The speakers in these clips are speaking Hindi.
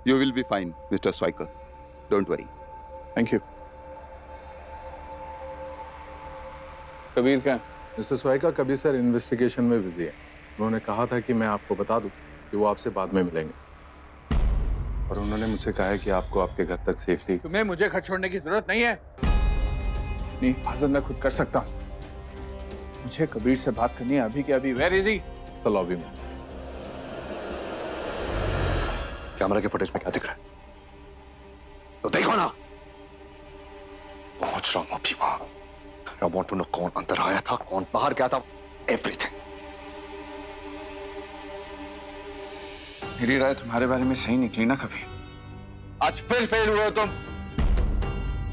You will be fine, Mr. Swiker. Don't worry. Thank you. Kabir क्या? मिस्टर स्वाइका, कबीर सर इन्वेस्टिगेशन में बिजी है। उन्होंने कहा था कि मैं आपको बता दूं कि वो आपसे बाद में मिलेंगे, और उन्होंने मुझसे कहा है कि आपको आपके घर तक सेफली। तुम्हें मुझे घर छोड़ने की जरूरत नहीं है। अपनी हिफाजत मैं खुद कर सकता हूँ। मुझे कबीर से बात करनी है अभी के अभी। Where is he? Sir lobby में। कैमरा के फुटेज में क्या दिख रहा है तो देखो ना। पहुंच रहा हूं अभी वहां। I want to know कौन अंदर आया था, कौन बाहर गया था, एवरीथिंग। मेरी राय तुम्हारे बारे में सही निकली ना कभी। आज फिर फेल हुए हो तुम।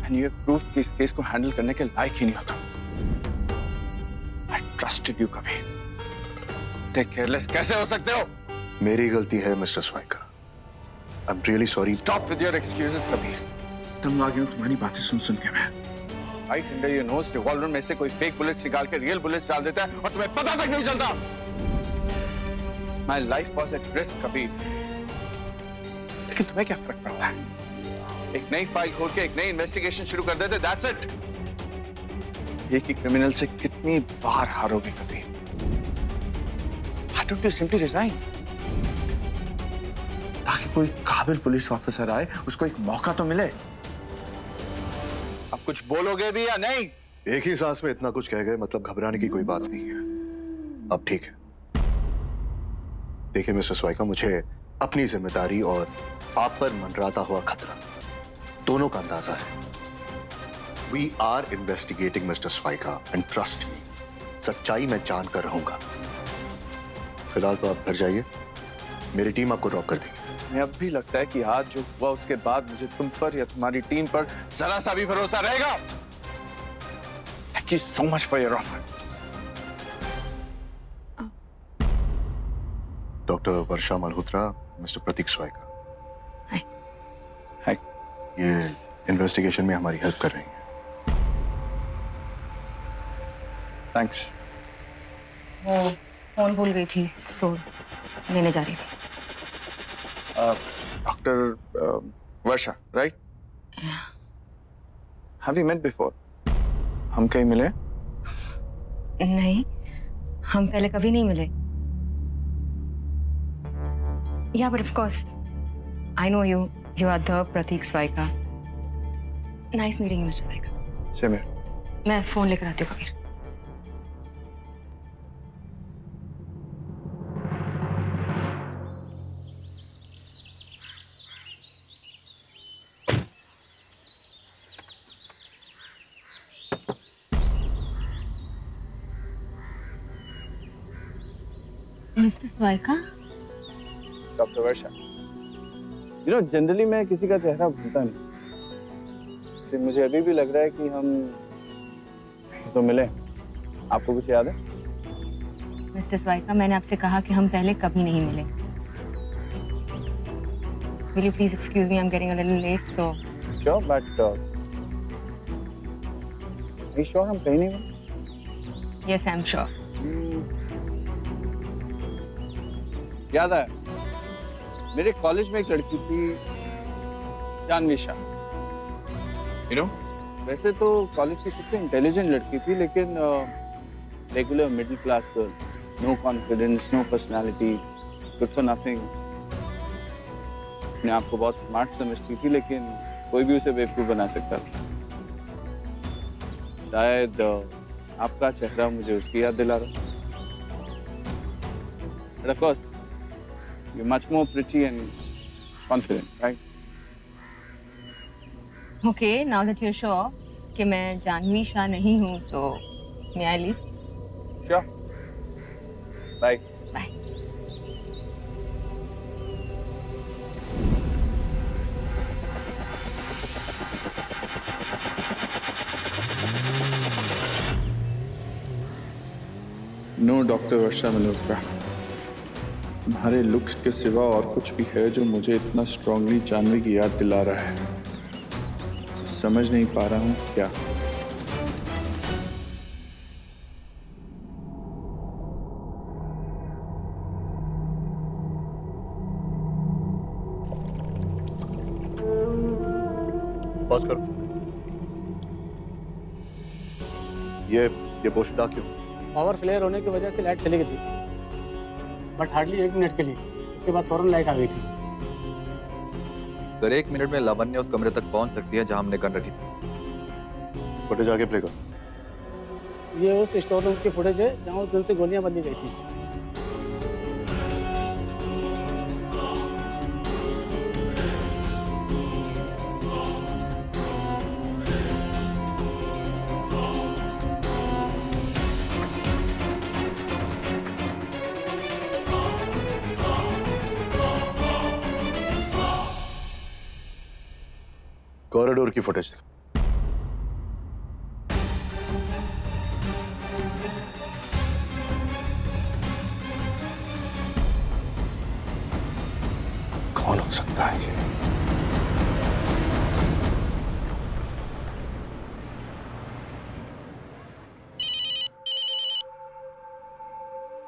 And you have proved कि इस केस को हैंडल करने के लायक ही नहीं हो तुम। I trusted you कभी। इतने केयरलेस कैसे हो सकते हो? मेरी गलती है mister Swaika. I'm really sorry. Stop with your excuses Kabir. तंग आ गया हूं तुम्हारी बातें सुन सुन के मैं। Right under your nose revolver में से कोई फेक बुलेट्स निकाल के रियल बुलेट्स डाल देता है और तुम्हें पता तक नहीं चलता। My life was at risk Kabir. लेकिन तुम्हें क्या फर्क पड़ता है? एक नई फाइल खोल के एक नई इन्वेस्टिगेशन शुरू कर देते, that's it। एक ही क्रिमिनल से कितनी बार हारोगे Kabir? Why don't you simply resign? ताकि कोई काबिल पुलिस ऑफिसर आए, उसको एक मौका तो मिले। अब कुछ बोलोगे भी या नहीं? एक ही सांस में इतना कुछ कह गए, मतलब घबराने की कोई बात नहीं है। अब ठीक है। देखिए मिस्टर स्वाइका, मुझे अपनी जिम्मेदारी और आप पर मंडराता हुआ खतरा दोनों का अंदाजा है। We are investigating mister Swaika and trust me, सच्चाई मैं जान कर रहूंगा। फिलहाल तो आप घर जाइए, मेरी टीम आपको ड्रॉप कर देगी। मुझे अब भी लगता है कि आज जो हुआ उसके बाद मुझे तुम पर या तुम्हारी टीम पर जरा सा भी भरोसा रहेगा। Thank you so much for your offer. Doctor Varsha Malhotra, mister Prateek Swaika. Hi. ये इन्वेस्टिगेशन में हमारी हेल्प कर रही हैं। थैंक्स। वो फोन भूल गई थी, सो लेने जा रही थी। Doctor Varsha, right? Have we met before? हम कहीं मिले? नहीं, हम पहले कभी नहीं मिले। Yeah, but of course, I know you. You are the Pratik Swaika. Nice meeting you, Mr. Swaika. Same here. मैं फोन लेकर आती हूँ कबीर। मिस्टर स्वाइका? डॉक्टर वर्षा। जनरली मैं किसी का चेहरा भूलता नहीं, लेकिन मुझे अभी भी लग रहा है कि हम तो मिले। आपको कुछ याद है? मिस्टर स्वाइका, मैंने आपसे कहा कि हम पहले कभी नहीं मिले। Will you please excuse me? I'm getting a little late, so. Sure, but are you sure हम कहीं नहीं मिले? Yes, I'm sure. याद आया, मेरे कॉलेज में एक लड़की थी, जानवी शाह। You know? वैसे तो कॉलेज की सबसे इंटेलिजेंट लड़की थी, लेकिन regular middle class girl, no confidence, no personality, good for nothing. अपने आप को बहुत स्मार्ट समझती थी, लेकिन कोई भी उसे बेवकूफ बना सकता था। शायद आपका चेहरा मुझे उसकी याद दिला रहा। But of course, you're much more pretty and confident, right? Okay, now that you're sure कि मैं जानवी शाह नहीं हूँ, तो may I leave? Sure. Bye. Bye. No, doctor Varsha Malhotra. तुम्हारे लुक्स के सिवा और कुछ भी है जो मुझे इतना स्ट्रांगली जानवी की याद दिला रहा है। समझ नहीं पा रहा हूँ क्या। पॉज करो। ये पोस्टर क्यों? पावर फ्लेयर होने की वजह से लाइट चली गई थी, बट हार्डली 1 मिनट के लिए। उसके बाद फौरन लाइट आ गई थी। सर 1 मिनट में लावण्य उस कमरे तक पहुंच सकती है जहां हमने गन रखी थी। फुटेज आगे प्ले करो। ये उस स्टोर रूम की फुटेज है जहाँ उस गन से गोलियां बदली गई थी। कॉरिडोर की फुटेज दिखा। कौन हो सकता है ये?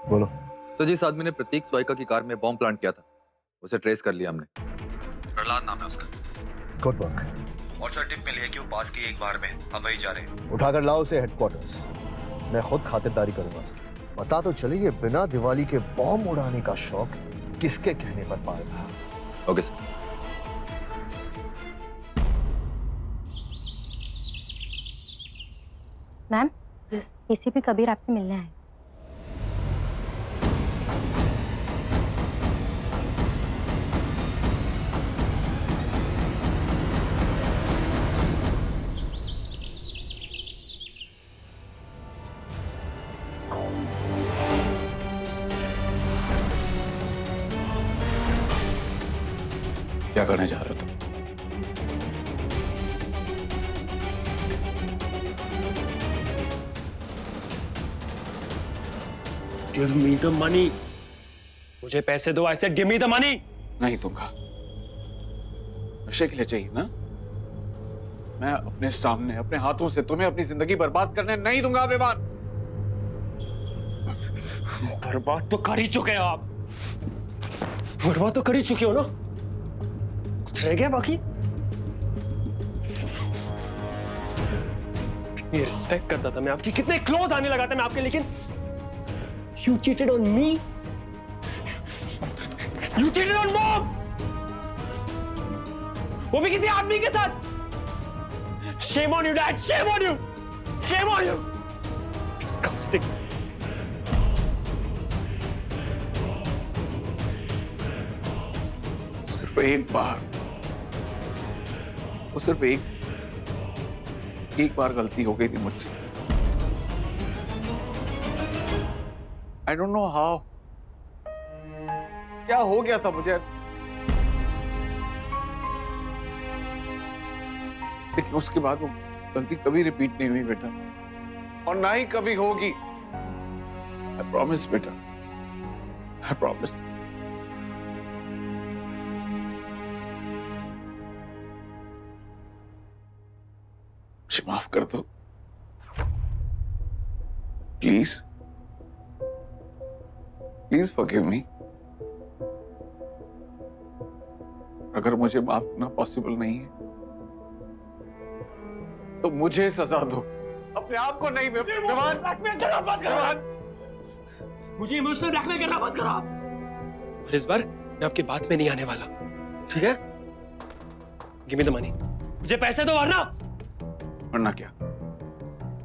बोलो। तो जिस आदमी ने प्रतीक स्वाइका की कार में बॉम्ब प्लांट किया था उसे ट्रेस कर लिया हमने। प्रहलाद नाम है उसका। Good work. और सर टिप मिली है कि वो पास की एक बार में हम वही जा रहे हैं। उठाकर लाओ उसे हेडक्वार्टर्स। मैं खुद खातिरदारी करूंगा उसकी। पता तो चले ये बिना दिवाली के बॉम्ब उड़ाने का शौक किसके कहने पर पाल रहा। Okay sir. Ma'am, ACP Kabir आपसे मिलने आए। क्या करने जा रहे हो तुम? Give me the money. मुझे पैसे दो। I said give me the money. नहीं दूंगा। नशे के लिए चाहिए ना? मैं अपने सामने अपने हाथों से तुम्हें अपनी जिंदगी बर्बाद करने नहीं दूंगा विवान। बर्बाद तो कर ही चुके हो आप। बर्बाद तो कर ही चुके हो ना? कुछ रह गया बाकी? कितनी रिस्पेक्ट करता था मैं आपकी, कितने क्लोज आने लगा था मैं आपके, लेकिन you cheated on me. You cheated on mom. वो भी किसी आदमी के साथ। Shame on you, Dad. Shame on you. Shame on you. Disgusting. सिर्फ एक बार, वो सिर्फ एक बार गलती हो गई थी मुझसे। I don't know how. क्या हो गया था मुझे, लेकिन उसके बाद वो गलती कभी रिपीट नहीं हुई बेटा, और ना ही कभी होगी। I promise बेटा, I promise. मुझे माफ कर दो प्लीज। Please forgive me. अगर मुझे माफ करना पॉसिबल नहीं है तो मुझे सजा दो, अपने आप को नहीं। विवान, मुझे इमोशनल ब्लैकमेल करना बंद करो आप। और इस बार मैं आपकी बात में नहीं आने वाला, ठीक है? Give me the money. मुझे पैसे दो वरना। वरना क्या?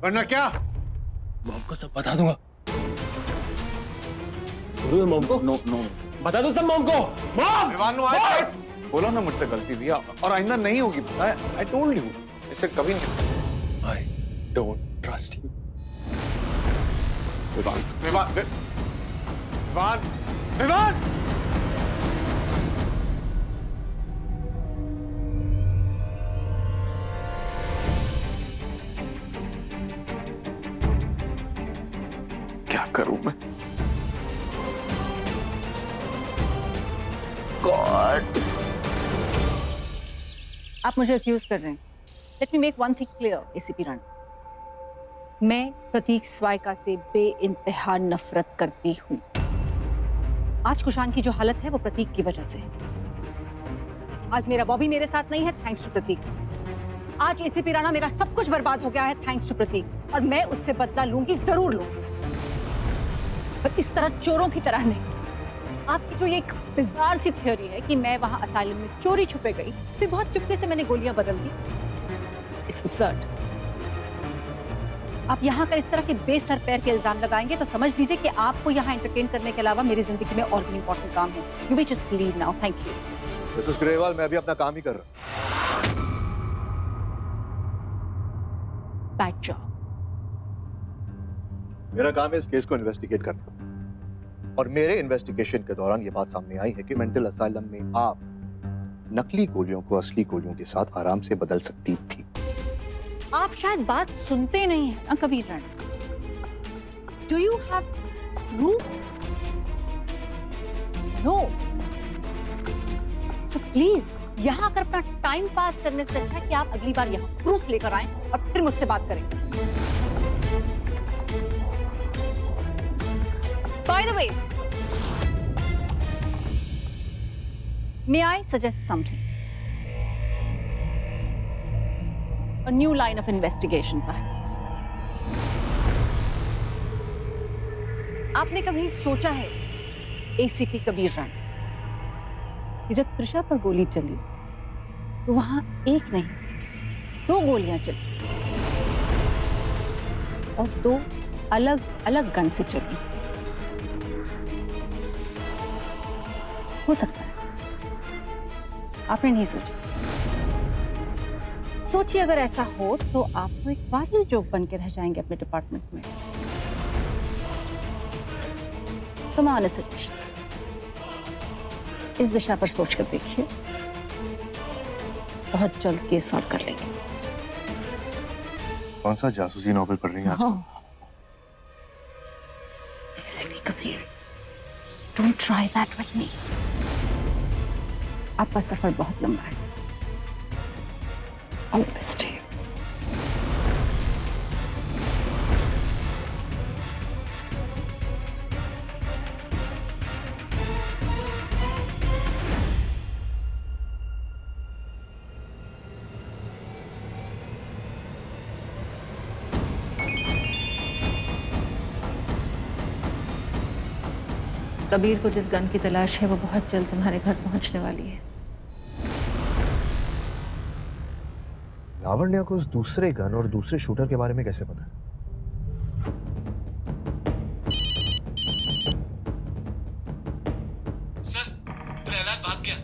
वरना क्या? मॉम को सब बता दूंगा। बोलो मॉम को। नो नो, बता दो सब मॉम को। मॉम! विवान, बोला ना मुझसे गलती हुई और आइंदा नहीं होगी। I told you, ऐसे कभी नहीं। I don't trust you. Vivaan, Vivaan, Vivaan, Vivaan! क्या करूं मैं? गॉड! आप मुझे अक्यूज कर रहे हैं। Let me make one thing clear ACP Rana, मैं प्रतीक स्वाइका से बेइंतहा नफरत करती हूँ। आज कुशान की जो हालत है वो प्रतीक की वजह से है। आज मेरा बॉबी मेरे साथ नहीं है थैंक्स टू प्रतीक। आज एसीपी राणा मेरा सब कुछ बर्बाद हो गया है थैंक्स टू प्रतीक, और मैं उससे बदला लूंगी, जरूर लूंगी, पर इस तरह चोरों की तरह नहीं। आपकी जो ये एक बिजार सी थ्योरी है कि मैं वहां असाइलम में चोरी छुपे गई, फिर बहुत चुपके से मैंने गोलियां बदल दी, इट्स अब्सर्ड। आप यहाँ कर इस तरह के बेसर पैर के इल्जाम लगाएंगे तो समझ लीजिए कि आपको यहाँ एंटरटेन करने के अलावा मेरी जिंदगी में और भी इंपॉर्टेंट काम है। You will just leave now, thank you. Mrs Grewal, मैं अभी अपना काम ही कर रहा हूं। Bad job. मेरा काम है इस केस को इन्वेस्टिगेट करना, और मेरे इन्वेस्टिगेशन के दौरान ये बात सामने आई है कि मेंटल असाइलम में आप नकली गोलियों को असली गोलियों के साथ आराम से बदल सकती थी। आप शायद बात सुनते नहीं हैं ना Kabir Rana. Do you have proof? No. So please यहाँ आकर अपना टाइम पास करने से अच्छा है कि आप अगली बार यहाँ प्रूफ लेकर आएं और फिर मुझसे बात करें। By the way, may I suggest something? A new line of investigation, perhaps. आपने कभी सोचा है एसीपी कबीर राणा कि जब त्रिशा पर गोली चली तो वहां एक नहीं 2 गोलियां चली, और 2 अलग अलग गन से चली? हो सकता है आपने नहीं सोचा। सोचिए अगर ऐसा हो तो आप तो एक वायरल जोक बन के रह जाएंगे अपने डिपार्टमेंट में। कमान सतीश, इस दिशा पर सोचकर देखिए, बहुत जल्द केस सॉल्व कर लेंगे। कौन सा जासूसी नॉवेल पढ़ रही हैं आजकल? ACP Kabir, don't try that with me. आपका सफर बहुत लंबा है। All the best to you. Kabir को जिस गन की तलाश है वो बहुत जल्द तुम्हारे घर पहुंचने वाली है। लावण्या को उस दूसरे गन और दूसरे शूटर के बारे में कैसे पता है? सर, प्रहलाद भाग गया।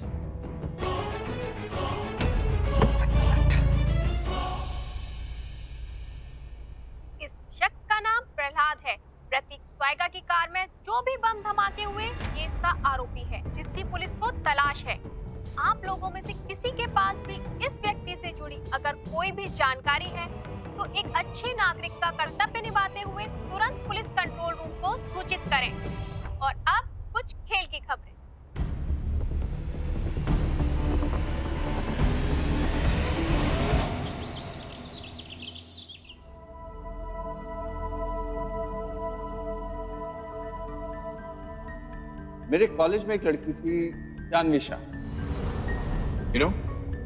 इस शख्स का नाम प्रहलाद है। प्रतीक स्वाइगा की कार में जो भी बम धमाके हुए, ये इसका आरोपी है, जिसकी पुलिस को तलाश है। आप लोगों में से किसी के पास भी इस व्यक्ति से जुड़ी अगर कोई भी जानकारी है तो एक अच्छे नागरिक का कर्तव्य निभाते हुए तुरंत पुलिस कंट्रोल रूम को सूचित करें। और अब कुछ खेल की खबरें। मेरे कॉलेज में एक लड़की थी, जानविशा। यू नो,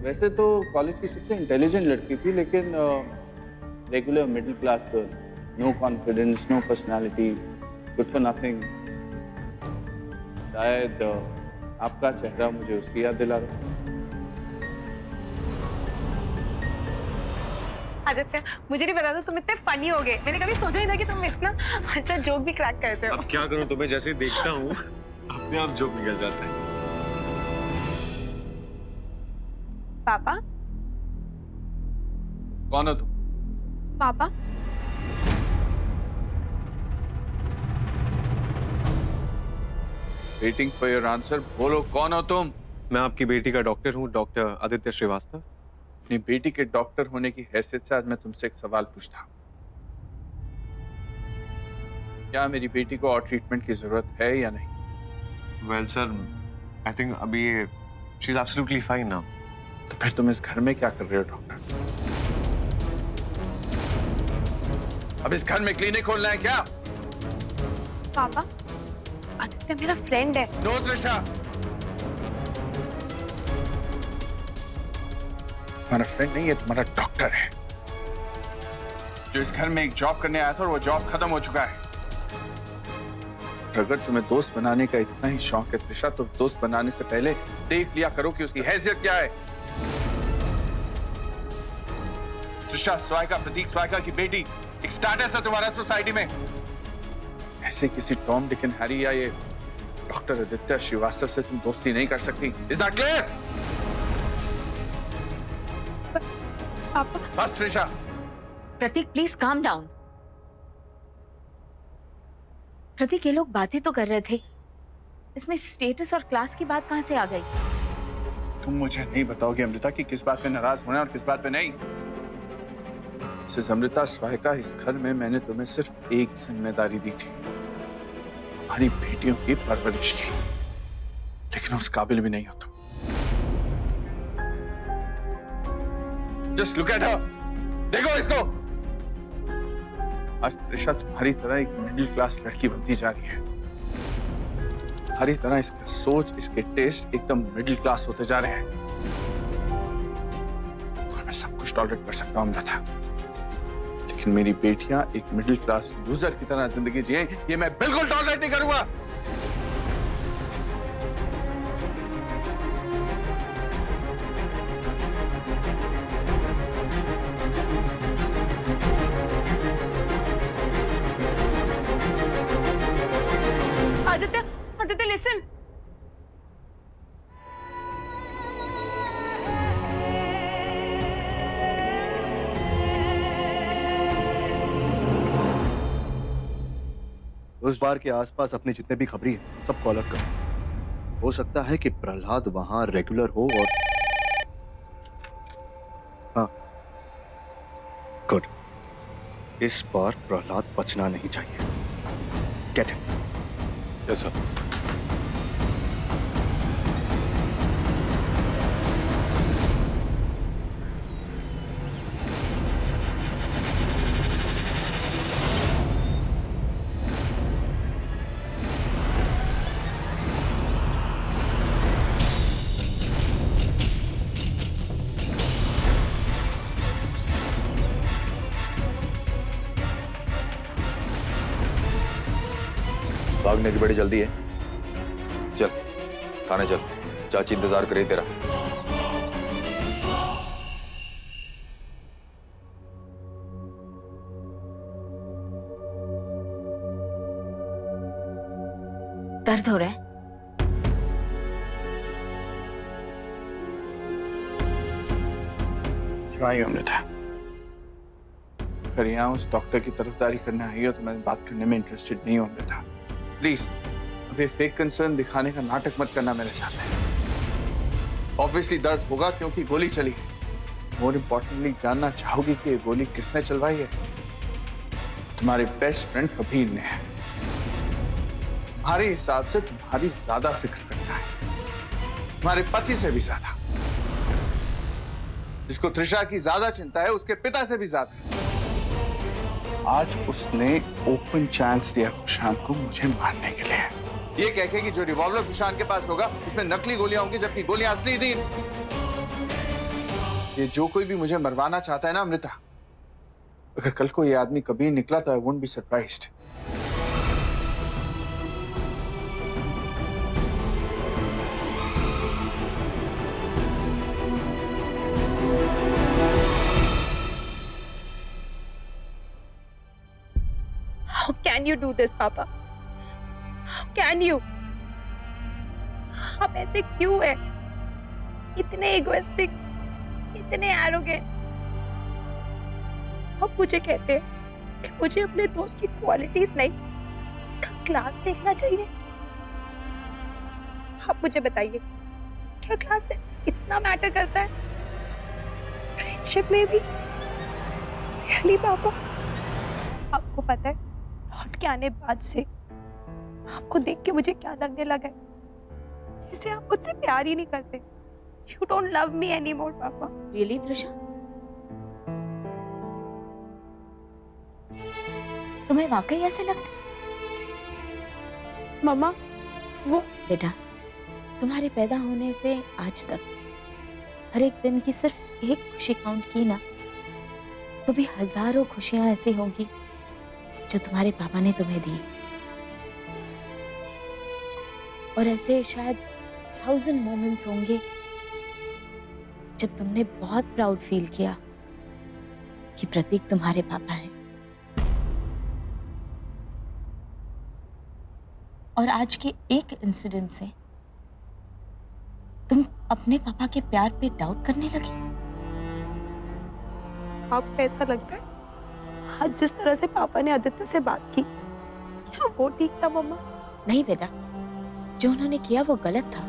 वैसे तो कॉलेज की सबसे इंटेलिजेंट लड़की थी, लेकिन regular middle class girl, no confidence, no personality, good for nothing. शायद आपका चेहरा मुझे उसकी याद दिला रहा। आदित्य, मुझे नहीं पता था तुम इतने फनी हो गए। मैंने कभी सोचा ही था कि तुम इतना अच्छा जोक भी क्रैक करते हो। अब क्या करूं, तुम्हें जैसे देखता हूँ अपने आप जोक निकल जाता है। पापा? कौन हो तुम? पापा? Waiting for your answer. बोलो, कौन हो तुम? मैं आपकी बेटी का डॉक्टर हूँ, डॉक्टर आदित्य श्रीवास्तव। अपनी बेटी के डॉक्टर होने की हैसियत से आज मैं तुमसे एक सवाल पूछता हूँ। क्या मेरी बेटी को और ट्रीटमेंट की जरूरत है या नहीं? वेल सर, आई थिंक अभी she is absolutely fine now. तो फिर तुम इस घर में क्या कर रहे हो डॉक्टर? अब इस घर में क्लिनिक खोलना है क्या? पापा, आदित्य मेरा फ्रेंड है। नो त्रिशा, तुम्हारा फ्रेंड नहीं है, तुम्हारा डॉक्टर है, जो इस घर में एक जॉब करने आया था और वो जॉब खत्म हो चुका है। अगर तुम्हें दोस्त बनाने का इतना ही शौक है त्रिशा, तो दोस्त बनाने से पहले देख लिया करो कि उसकी हैसियत क्या है। त्रिशा स्वाइका, प्रतीक स्वाइका की बेटी, एक स्टेटस है तुम्हारा सोसाइटी में। ऐसे किसी टॉम, डिक एंड हैरी या ये डॉक्टर आदित्य श्रीवास्तव से तुम दोस्ती नहीं कर सकती। Is that clear? बस त्रिशा। प्रतीक प्लीज काम डाउन। प्रतीक ये लोग बातें तो कर रहे थे, इसमें स्टेटस और क्लास की बात कहां से आ गई? तुम मुझे नहीं बताओगे अमृता कि किस बात पे नाराज होना और किस बात पे नहीं। मिसेस अमृता स्वाइका, इस घर में मैंने तुम्हें सिर्फ एक जिम्मेदारी दी थी, हमारी बेटियों की परवरिश की, लेकिन उस काबिल भी नहीं हो तुम। जस्ट लुक एट हर, देखो इसको। आज त्रिशा तुम्हारी तरह एक मिडिल क्लास लड़की बनती जा रही है। हरी तरह इसका सोच, इसके टेस्ट एकदम मिडिल क्लास होते जा रहे हैं। और मैं सब कुछ टॉलरेट कर सकता हूं अमृता, लेकिन मेरी बेटियां एक मिडिल क्लास लूजर की तरह जिंदगी जिए, ये मैं बिल्कुल टॉलरेट नहीं करूंगा। आदित्य, आदित्य लिसन। उस बार के आसपास अपने जितने भी खबरी हैं सब कॉल आउट करो। हो सकता है कि प्रहलाद वहां रेगुलर हो और हाँ गुड, इस बार प्रहलाद बचना नहीं चाहिए। Get him. Yes sir. भागने की बड़ी जल्दी है, चल थाने चल, चाची इंतजार करे तेरा। दर्द हो रहा है? क्यों आई अमृता? अगर यहाँ उस डॉक्टर की तरफदारी करने आई हो तो मैं बात करने में इंटरेस्टेड नहीं हूँ अमृता। प्लीज अब ये फेक कंसर्न दिखाने का नाटक मत करना मेरे साथ। ऑब्वियसली दर्द होगा क्योंकि गोली चली है। मोर इम्पोर्टेंटली जानना चाहोगी कि ये गोली किसने चलवाई है? तुम्हारे बेस्ट फ्रेंड कबीर ने है। तुम्हारे हिसाब से तुम्हारी ज्यादा फिक्र करता है, तुम्हारे पति से भी ज्यादा। जिसको त्रिशा की ज्यादा चिंता है उसके पिता से भी ज्यादा। आज उसने ओपन चांस दिया कुशान को मुझे मारने के लिए, ये कह के कि जो रिवॉल्वर कुशान के पास होगा उसमें नकली गोलियां होंगी जबकि गोलियां असली थी। ये जो कोई भी मुझे मरवाना चाहता है ना अमृता, अगर कल को ये आदमी कबीर निकला तो I won't be surprised. How can you do this, पापा? How can you? आप ऐसे क्यों हैं? इतने egoistic, इतने arrogant। आप मुझे कहते हैं कि मुझे अपने दोस्त की क्वालिटीज नहीं, उसका क्लास देखना चाहिए। आप मुझे बताइए, क्या क्लास इतना मैटर करता है? फ्रेंडशिप में भी? रियली पापा? आपको पता है लौट के आने बाद से आपको देख के मुझे क्या लगने लगा है? जैसे आप मुझसे प्यार ही नहीं करते। You don't love me anymore, पापा। रियली त्रिशा? तुम्हें वाकई ऐसे लगता? मम्मा, वो बेटा, तुम्हारे पैदा होने से आज तक हर एक दिन की सिर्फ एक खुशी काउंट की ना, तो भी हजारों खुशियां ऐसी होंगी जो तुम्हारे पापा ने तुम्हें दी। और ऐसे शायद 1000 मोमेंट्स होंगे जब तुमने बहुत प्राउड फील किया कि प्रतीक तुम्हारे पापा हैं। और आज के एक इंसिडेंट से तुम अपने पापा के प्यार पे डाउट करने लगी। आपको ऐसा लगता है आज जिस तरह से पापा ने आदित्य से बात की, क्या वो ठीक था मम्मा? नहीं बेटा, जो उन्होंने किया वो गलत था,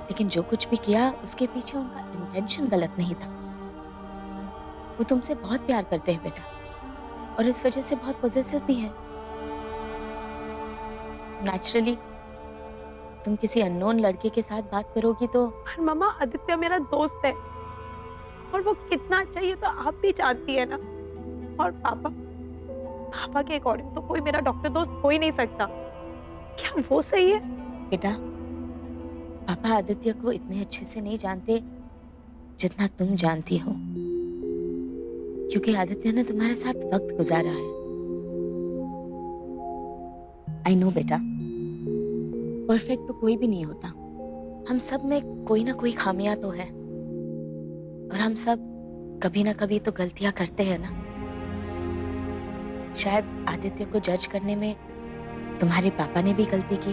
लेकिन जो कुछ भी किया उसके पीछे उनका इंटेंशन गलत नहीं था। वो तुमसे बहुत प्यार करते हैं बेटा, और इस वजह से बहुत पॉजिटिव भी है। नेचुरली तुम किसी अननोन लड़के के साथ बात करोगी तो। पर मम्मा, आदित्य मेरा दोस्त है और वो कितना अच्छा है ये तो आप भी जानती है ना। और पापा के अकॉर्डिंग तो कोई मेरा डॉक्टर दोस्त हो ही नहीं सकता। क्या वो सही है? बेटा, पापा आदित्य को इतने अच्छे से नहीं जानते जितना तुम जानती हो, क्योंकि आदित्य ने तुम्हारे साथ वक्त गुजारा है। आई नो बेटा, परफेक्ट तो कोई भी नहीं होता। हम सब में कोई ना कोई खामियां तो है, और हम सब कभी ना कभी तो गलतियां करते हैं ना। शायद आदित्य को जज करने में तुम्हारे पापा ने भी गलती की।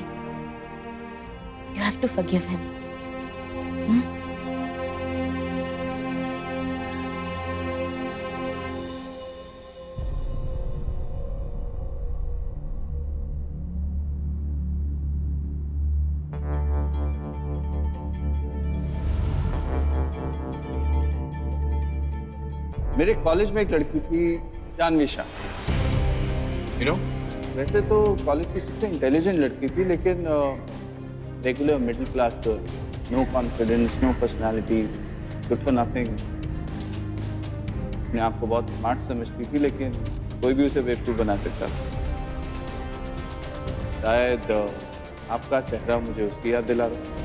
You have to forgive him. मेरे कॉलेज में एक लड़की थी, जानवी शाह। यू नो, वैसे तो कॉलेज की सबसे इंटेलिजेंट लड़की थी, लेकिन regular middle class girl, no confidence, no personality, good for nothing. अपने आप को बहुत स्मार्ट समझती थी, लेकिन कोई भी उसे बेवकूफ़ बना सकता था। शायद आपका चेहरा मुझे उसकी याद दिला रहा।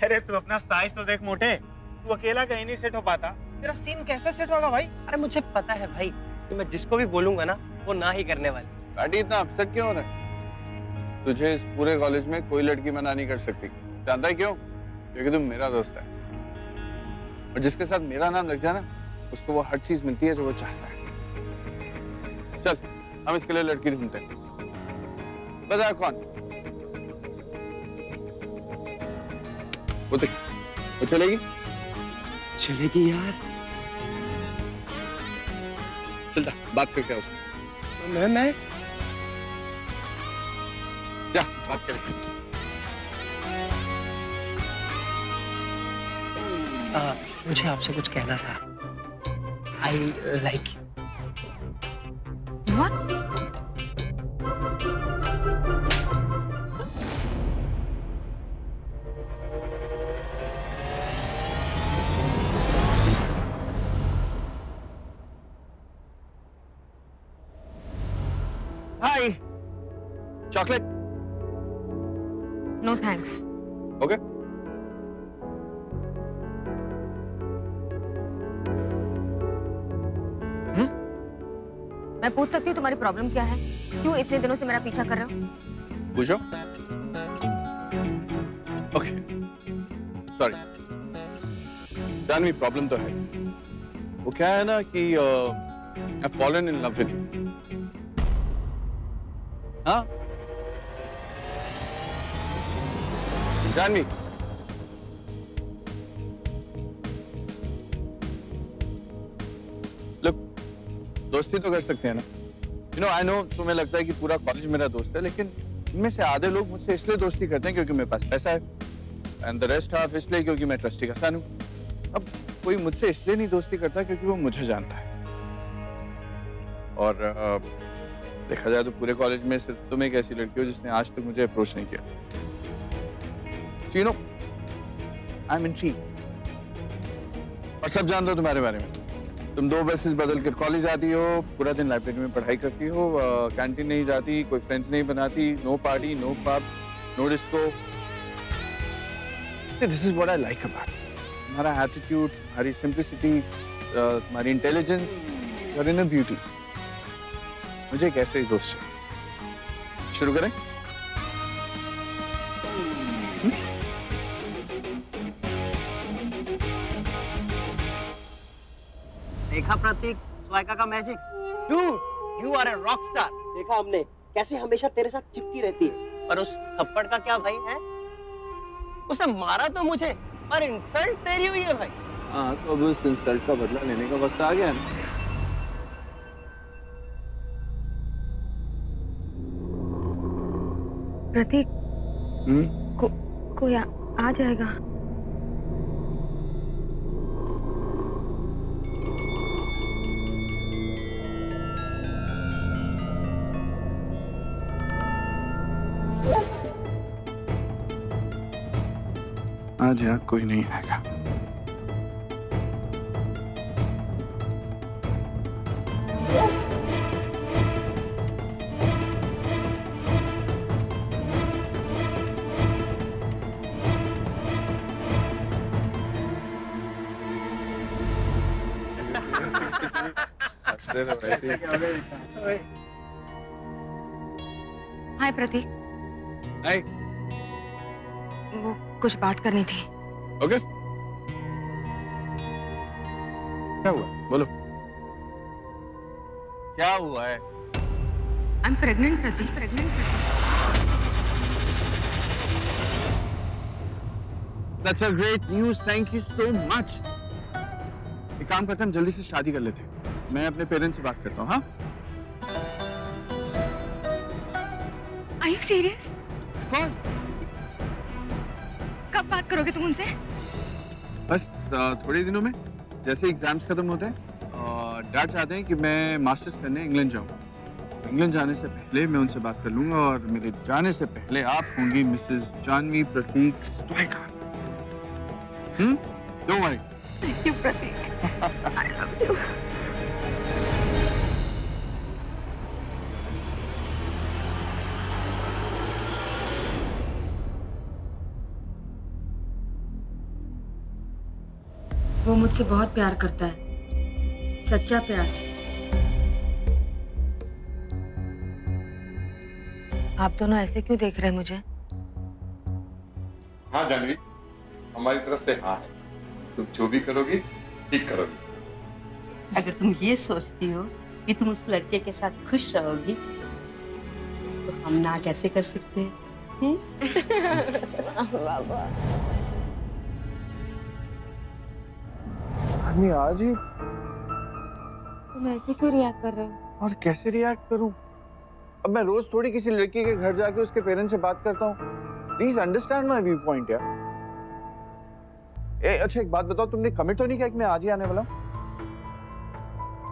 अरे तू अपना साइज तो देख मोटे, तू अकेला कहीं नहीं सेट हो पाता। तेरा सीन कैसे सेट होगा भाई? अरे मुझे पता है भाई कि मैं जिसको भी बोलूंगा ना वो ना ही करने वाली। गाड़ी इतना अपसेट क्यों हो रहा है? तुझे इस पूरे कॉलेज में कोई लड़की मना नहीं कर सकती। जानता है क्यों? क्योंकि तुम मेरा दोस्त है, और जिसके साथ मेरा नाम लग जाए ना, उसको वो हर चीज मिलती है जो वो चाहता है। चल, हम इसके लिए लड़की ढूंढते हैं। बता कौन? वो देख, वो चलेगी? चलेगी यार। चलता, बात करके उससे। मैं जा, बात करें। मुझे आपसे कुछ कहना था। I like you. What? Hi, chocolate? No thanks. Okay. मैं पूछ सकती हूँ तुम्हारी प्रॉब्लम क्या है? क्यों इतने दिनों से मेरा पीछा कर रहे हो? पूछो। ओके, सॉरी जानवी, प्रॉब्लम तो है। वो क्या है ना कि आई fallen in love with you. हाँ जानवी, लुक, दोस्ती तो कर सकते हैं ना। यू नो, आई नो तुम्हें लगता है कि पूरा कॉलेज मेरा दोस्त है, लेकिन इनमें से आधे लोग मुझसे इसलिए दोस्ती करते हैं क्योंकि मेरे पास पैसा है, एंड द रेस्ट हाफ इसलिए क्योंकि मैं ट्रस्टी का सन हूं। अब कोई मुझसे इसलिए नहीं दोस्ती करता क्योंकि वो मुझे जानता है, और देखा जाए तो पूरे कॉलेज में सिर्फ तुम एक ऐसी लड़की हो जिसने आज तक मुझे अप्रोच नहीं किया। You know, I am intrigued. और सब जानते हो तुम्हारे बारे में। तुम 2 बसेस बदल कर कॉलेज आती हो, पूरा दिन लाइब्रेरी में पढ़ाई करती हो, कैंटीन नहीं जाती, कोई फ्रेंड्स नहीं बनाती, no party, no pub, no disco. This is what I like about तुम्हारा एटीट्यूड, तुम्हारी सिंप्लिसिटी, तुम्हारी इंटेलिजेंस, योर इनर ब्यूटी। मुझे एक ऐसे ही दोस्त चाहिए। शुरू करें? देखा प्रतीक स्वाइका का magic? Dude, you are a rock star. देखा हमने कैसे हमेशा तेरे साथ चिपकी रहती है। और उस थप्पड़ का क्या भाई है? उसने मारा तो मुझे, पर इंसल्ट तेरी हुई है भाई। हाँ, तो अब उस इंसल्ट का बदला लेने का वक्त आ गया ना। प्रतीक, कोई आ जाएगा। आज यहाँ कोई नहीं आएगा। हाय प्रतीक। हाय। वो कुछ बात करनी थी। ओके। क्या हुआ? बोलो। क्या हुआ है? I am pregnant Prateek, pregnant. That's a great news. Thank you so much. एक काम करते हैं, हम जल्दी से शादी कर लेते हैं। मैं अपने पेरेंट्स से बात करता हूँ। हाँ? Are you serious? Of course. कब बात करोगे तुम उनसे? बस थोड़े दिनों में, जैसे एग्जाम्स खत्म होते हैं। डैड चाहते हैं कि मैं मास्टर्स करने इंग्लैंड जाऊँ। इंग्लैंड जाने से पहले मैं उनसे बात कर लूंगा और मेरे जाने से पहले आप होंगी Mrs Janvi Prateek Swaika. Don't worry. Thank you, Pratik. I love you. वो मुझसे बहुत प्यार करता है, सच्चा प्यार। आप दोनों ऐसे क्यों देख रहे हैं मुझे? हाँ जानवी, हमारी तरफ से हाँ है। तुम जो भी करोगी ठीक करोगी। अगर तुम ये सोचती हो कि तुम उस लड़के के साथ खुश रहोगी, तो हम ना कैसे कर सकते हैं? बाबा। आज ही तुम ऐसे क्यों रिएक्ट कर रहे हो? और कैसे रिएक्ट करूं? अब मैं रोज थोड़ी किसी लड़की के घर जाके उसके पेरेंट्स से बात करता हूँ। Please understand my view point यार। अच्छा एक बात बताओ, तुमने कमिट तो नहीं किया कि मैं आज ही आने वाला हूँ?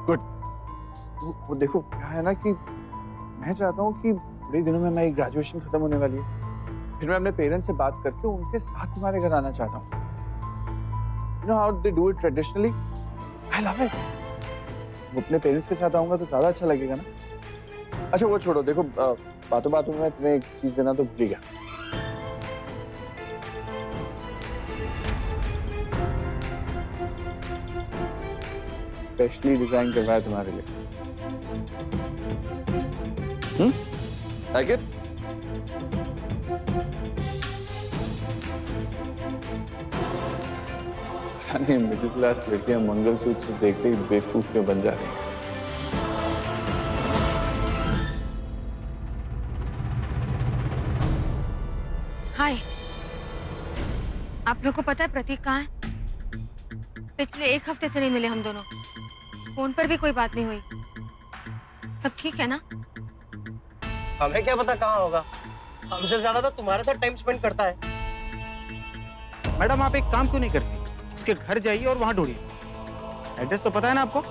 गुड। वो देखो क्या है ना कि मैं चाहता हूँ कि थोड़े दिनों में मेरी ग्रेजुएशन खत्म होने वाली है, फिर मैं अपने पेरेंट्स से बात करके उनके साथ तुम्हारे घर आना चाहता हूँ। You know how they do it traditionally? I love it. वो अपने पेरेंट्स के साथ आऊंगा तो ज्यादा अच्छा लगेगा ना। अच्छा वो छोड़ो, देखो बातों बातों में तुम्हें एक चीज देना तो भूल गया। स्पेशली डिजाइन करवाया तुम्हारे लिए। Like it? पता नहीं मिडिल क्लास लड़कियां मंगलसूत्र देखते ही बेवकूफ क्यों बन जाती हैं। हाय, आप लोग को पता है प्रतीक कहाँ है? पिछले 1 हफ्ते से नहीं मिले हम दोनों। फोन पर भी कोई बात नहीं हुई। सब ठीक है ना? हमें क्या पता कहाँ होगा। हमसे ज्यादा तो तुम्हारे साथ टाइम स्पेंड करता है। मैडम आप एक काम क्यों नहीं करती? उसके घर जाइए और वहां ढूंढिए। एड्रेस तो पता है ना आपको?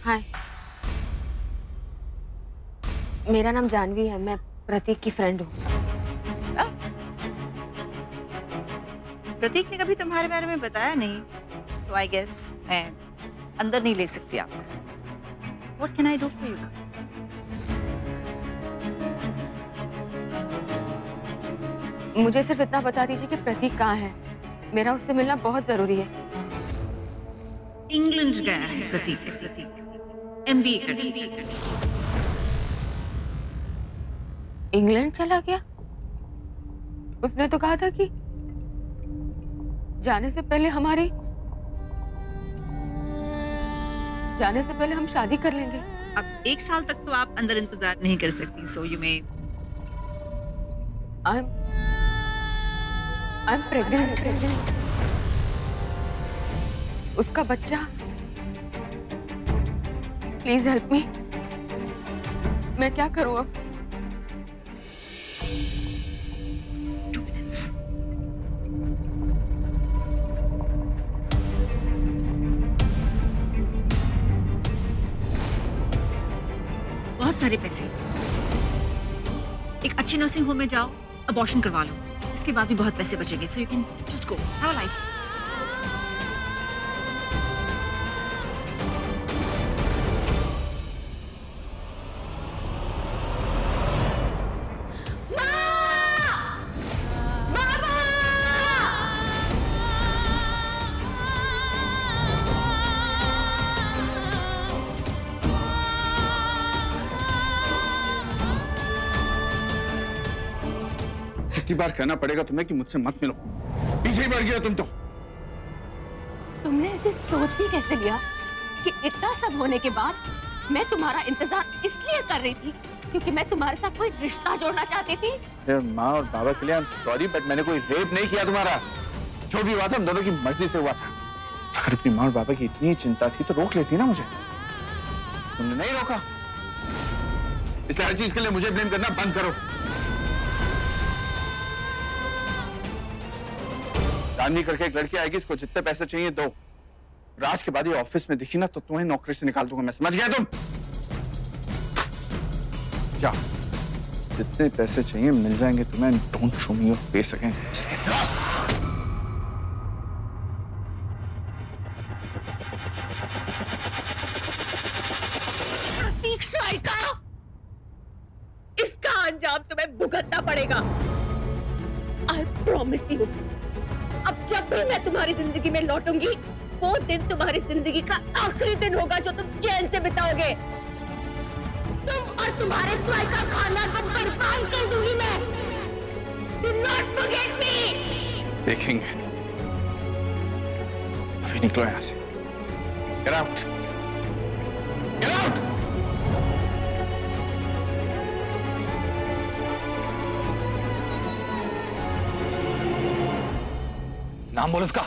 हाय, मेरा नाम जानवी है, मैं प्रतीक की फ्रेंड हूँ। प्रतीक ने कभी तुम्हारे बारे में बताया नहीं, तो आई गेस मैं अंदर नहीं ले सकती आपको। What can I do for you? मुझे सिर्फ इतना बता दीजिए कि प्रतीक कहाँ है, मेरा उससे मिलना बहुत जरूरी है। इंग्लैंड गया है प्रतीक, MBA करने। इंग्लैंड चला गया? उसने तो कहा था कि जाने से पहले हम शादी कर लेंगे। अब 1 साल तक तो आप अंदर इंतजार नहीं कर सकती, so you may. I'm pregnant. उसका बच्चा। Please help me. मैं क्या करूं अब? 2 minutes. बहुत सारे पैसे। एक अच्छी नर्सिंग होम में जाओ, अबॉर्शन करवा लो, इसके बाद भी बहुत पैसे बचेंगे, so you can just go, have a life. कितनी बार कहना पड़ेगा तुम्हें कि मुझसे मत मिलो? पीछे ही बढ़ गया तुम तो। तुमने ऐसे सोच भी कैसे लिया कि इतना सब होने के बाद मैं तुम्हारा इंतजार इसलिए कर रही थी क्योंकि मैं तुम्हारे साथ कोई रिश्ता जोड़ना चाहती थी? माँ और बाबा के लिए आई एम सॉरी, बट मैंने कोई रेप नहीं किया तुम्हारा। जो भी हुआ था हम दोनों की मर्जी से हुआ था। अगर अपनी माँ और बाबा की इतनी चिंता थी तो रोक लेती ना मुझे। तुमने नहीं रोका, इसलिए हर चीज के लिए मुझे ब्लेम करना बंद करो। चांदनी करके एक लड़की आएगी, इसको जितने पैसे चाहिए दो। राज के बाद ये ऑफिस में दिखी ना तो तुम्हें नौकरी से निकाल दूंगा मैं, समझ गया तुम? क्या जितने पैसे चाहिए मिल जाएंगे तुम्हें। Don't show me your face again, just get lost. Prateek Swaika, इसका अंजाम तुम्हें भुगतना पड़ेगा। आई प्रॉमिस यू, अब जब भी मैं तुम्हारी जिंदगी में लौटूंगी, वो दिन तुम्हारी जिंदगी का आखिरी दिन होगा जो तुम चैन से बिताओगे। तुम और तुम्हारे स्वाइका खानदान को बर्बाद कर दूंगी मैं। Do not forget me. देखेंगे। अभी निकलो यहां से। Get out. Get out. नाम बोल उसका।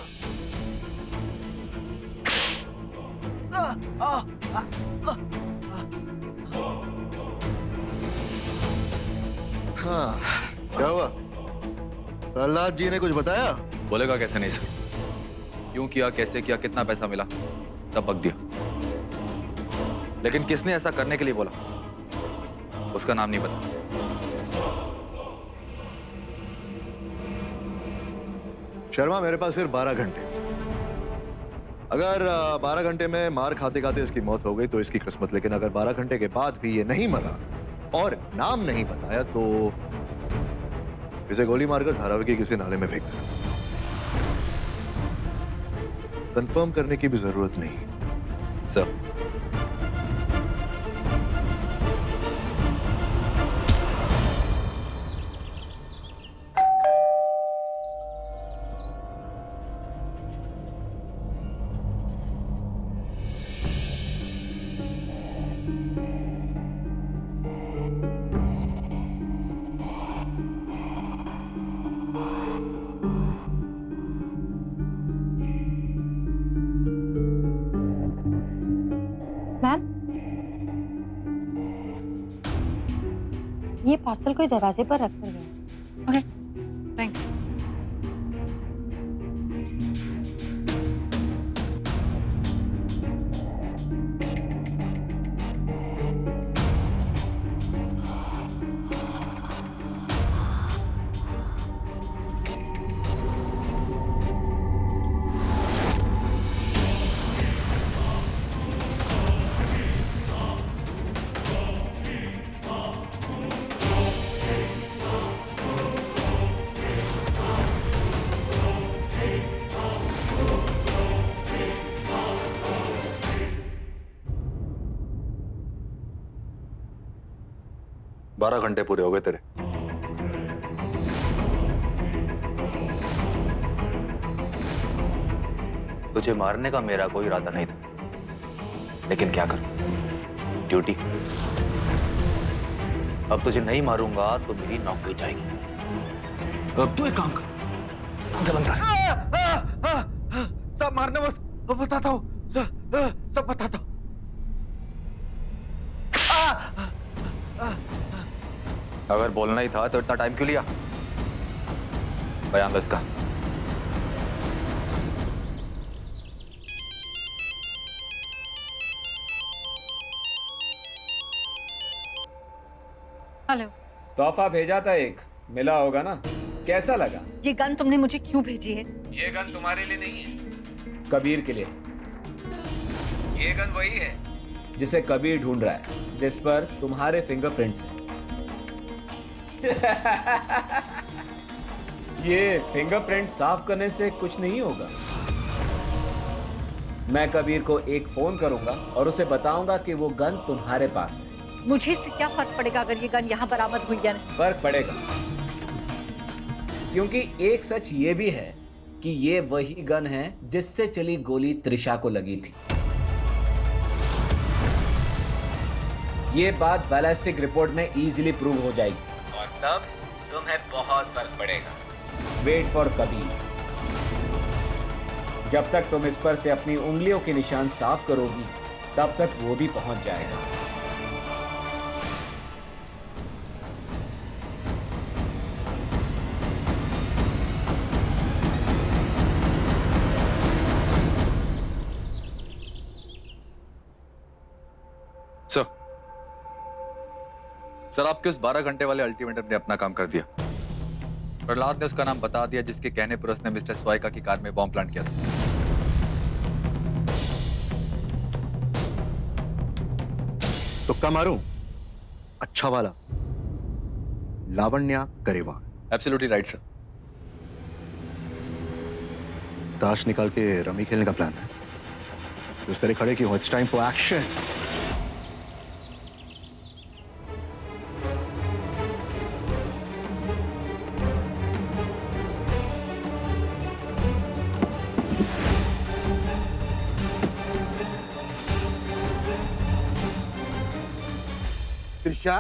हाँ, क्या हुआ? प्रहलाद जी ने कुछ बताया? बोलेगा कैसे नहीं सर, क्यों किया, कैसे किया, कितना पैसा मिला, सब बक दिया। लेकिन किसने ऐसा करने के लिए बोला, उसका नाम नहीं पता। शर्मा, मेरे पास सिर्फ 12 घंटे। अगर 12 घंटे में मार खाते खाते इसकी मौत हो गई तो इसकी किस्मत, लेकिन अगर 12 घंटे के बाद भी ये नहीं मरा और नाम नहीं बताया तो इसे गोली मारकर धारावी के किसी नाले में फेंक देना। कंफर्म करने की भी जरूरत नहीं सर। ये पार्सल कोई दरवाजे पर रख कर गया। Okay, thanks. 12 घंटे पूरे हो गए तेरे। तुझे मारने का मेरा कोई इरादा नहीं था, लेकिन क्या करूं, ड्यूटी। अब तुझे नहीं मारूंगा तो मेरी नौकरी जाएगी। अब तू एक काम कर, आंखें बंद कर। सब मारने मत, बताता हूँ, सब बताता हूँ। अगर बोलना ही था तो इतना टाइम क्यों लिया? बयान दो इसका। हेलो। तोहफा भेजा था एक, मिला होगा ना? कैसा लगा? ये गन तुमने मुझे क्यों भेजी है? ये गन तुम्हारे लिए नहीं है, कबीर के लिए। ये गन वही है जिसे कबीर ढूंढ रहा है, जिस पर तुम्हारे फिंगरप्रिंट्स हैं। ये फिंगरप्रिंट साफ करने से कुछ नहीं होगा। मैं कबीर को एक फोन करूंगा और उसे बताऊंगा कि वो गन तुम्हारे पास है। मुझे इससे क्या फर्क पड़ेगा अगर ये गन यहाँ बरामद हुई या नहीं? फर्क पड़ेगा, क्योंकि एक सच ये भी है कि ये वही गन है जिससे चली गोली त्रिशा को लगी थी। ये बात बैलिस्टिक रिपोर्ट में इजीली प्रूव हो जाएगी और तब तुम्हें बहुत फर्क पड़ेगा। Wait for Kabir. जब तक तुम इस पर से अपनी उंगलियों के निशान साफ करोगी, तब तक वो भी पहुंच जाएगा। सर, आपके उस 12 घंटे वाले अल्टीमेटम ने अपना काम कर दिया। प्रहलाद ने उसका नाम बता दिया जिसके कहने पर उसने मिस्टर स्वाइका की कार में बॉम्ब प्लांट किया था। तुक्का मारूं? अच्छा वाला, Lavanya Grewal. Absolutely right sir. ताश निकाल के रमी खेलने का प्लान है। उस तरह खड़े क्यों? It's time for action. Trisha,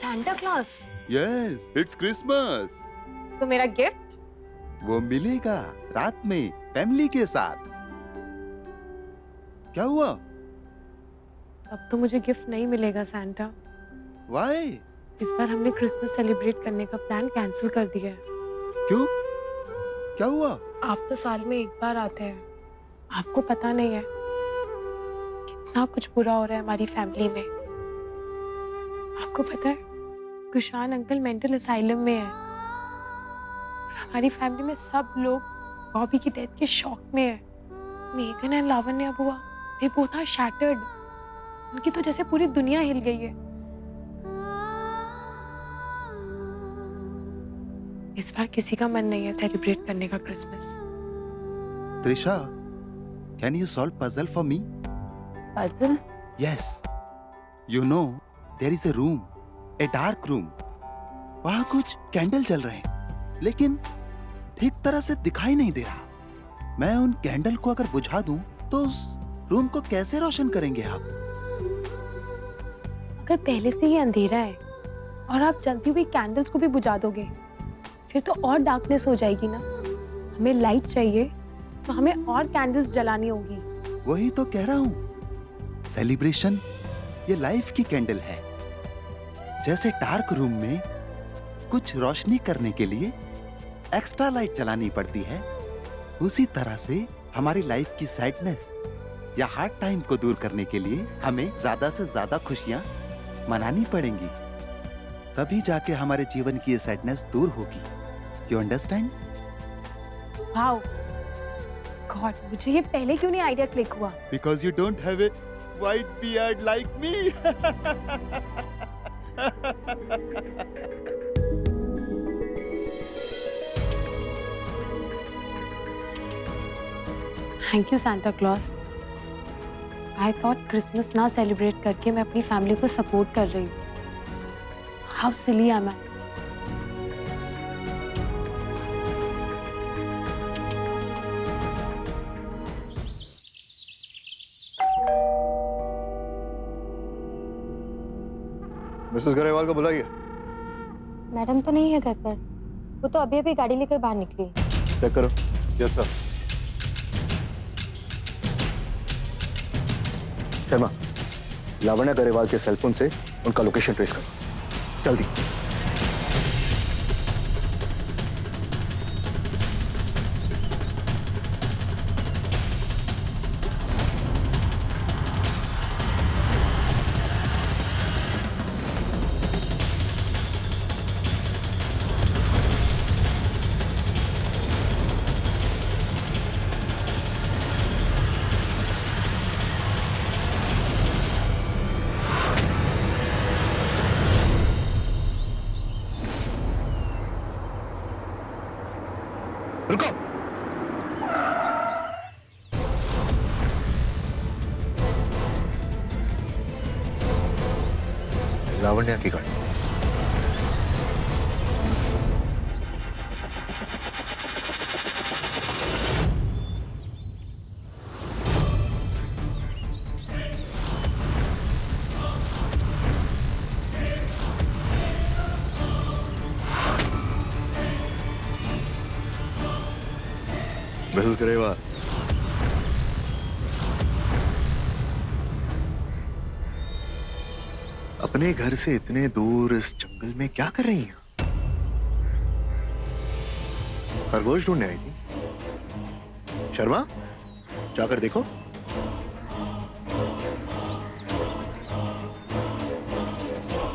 Santa Claus, yes, it's Christmas. तो मेरा गिफ्ट? वो मिलेगा रात में फैमिली के साथ। क्या हुआ? अब तो मुझे गिफ्ट नहीं मिलेगा सांता। वाई? इस बार हमने क्रिसमस सेलिब्रेट करने का प्लान कैंसिल कर दिया है। क्यों? क्या हुआ? आप तो साल में एक बार आते हैं, आपको पता नहीं है कितना कुछ बुरा हो रहा है हमारी फैमिली में। आपको पता है कुशान अंकल मेंटल असाइलम में है। हमारी फैमिली में सब लोग बॉबी की डेथ के शॉक में है। मेघन एंड लावण्या बुआ, दे बोथ आर शैटर्ड। उनकी तो जैसे पूरी दुनिया हिल गई है। इस बार किसी का मन नहीं है सेलिब्रेट करने का Christmas. Trisha, can you solve puzzle for me? Puzzle? Yes. You know, there is a room, a dark room. वहाँ कुछ कैंडल जल रहे हैं, लेकिन ठीक तरह से दिखाई नहीं दे रहा। मैं उन कैंडल को अगर बुझा दूं, तो उस रूम को कैसे रोशन करेंगे आप? अगर पहले से ही अंधेरा है और आप जलती हुई कैंडल्स को भी बुझा दोगे, फिर तो और डार्कनेस हो जाएगी ना। हमें लाइट चाहिए, तो हमें और कैंडल्स जलानी होगी। वही तो कह रहा हूँ, सेलिब्रेशन ये लाइफ की कैंडल है। जैसे डार्क रूम में कुछ रोशनी करने के लिए एक्स्ट्रा लाइट जलानी पड़ती है, उसी तरह से हमारी लाइफ की सैडनेस या हार्ड टाइम को दूर करने के लिए हमें ज्यादा से ज्यादा खुशियां मनानी पड़ेंगी। तभी जाके हमारे जीवन की ये सैडनेस दूर होगी। You understand? वाओ गॉड, मुझे ये पहले क्यों नहीं आइडिया क्लिक हुआ? Because you don't have a white beard like me. Thank you Santa Claus. I thought Christmas ना सेलिब्रेट करके मैं अपनी फैमिली को सपोर्ट कर रही हूँ। How silly am I. Mrs Grewal को बुलाइए। मैडम तो नहीं है घर पर, वो तो अभी अभी गाड़ी लेकर बाहर निकली। चेक करो। Yes sir. शर्मा, लावण्य गरेवाल के सेलफोन से उनका लोकेशन ट्रेस करो जल्दी। रुको। लावण्या की गाड़ी। मिसेस गरेवाल, अपने घर से इतने दूर इस जंगल में क्या कर रही हैं? खरगोश ढूंढने आई थी? शर्मा, जाकर देखो।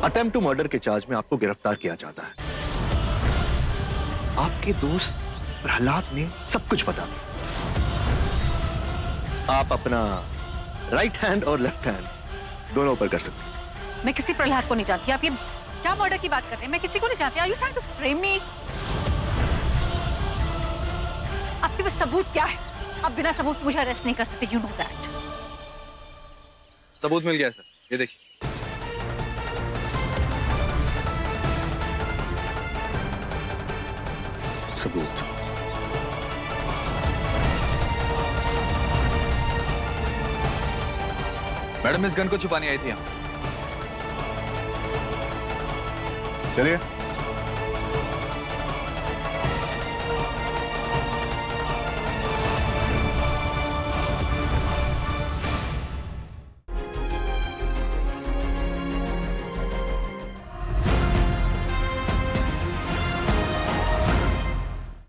अटेम्प्ट टू मर्डर के चार्ज में आपको गिरफ्तार किया जाता है। आपके दोस्त प्रहलाद ने सब कुछ बता दिया। आप अपना राइट हैंड और लेफ्ट हैंड दोनों ऊपर कर सकते हैं। मैं किसी प्रहलाद को नहीं जानती। आप ये क्या मर्डर की बात कर रहे हैं? मैं किसी को नहीं जानती। Are you trying to frame me? आपके पास सबूत क्या है? आप बिना सबूत मुझे अरेस्ट नहीं कर सकते। You know that. सबूत मिल गया सर, ये देखिए। सबूत? मैडम इस गन को छुपाने आई थी यहाँ। चलिए।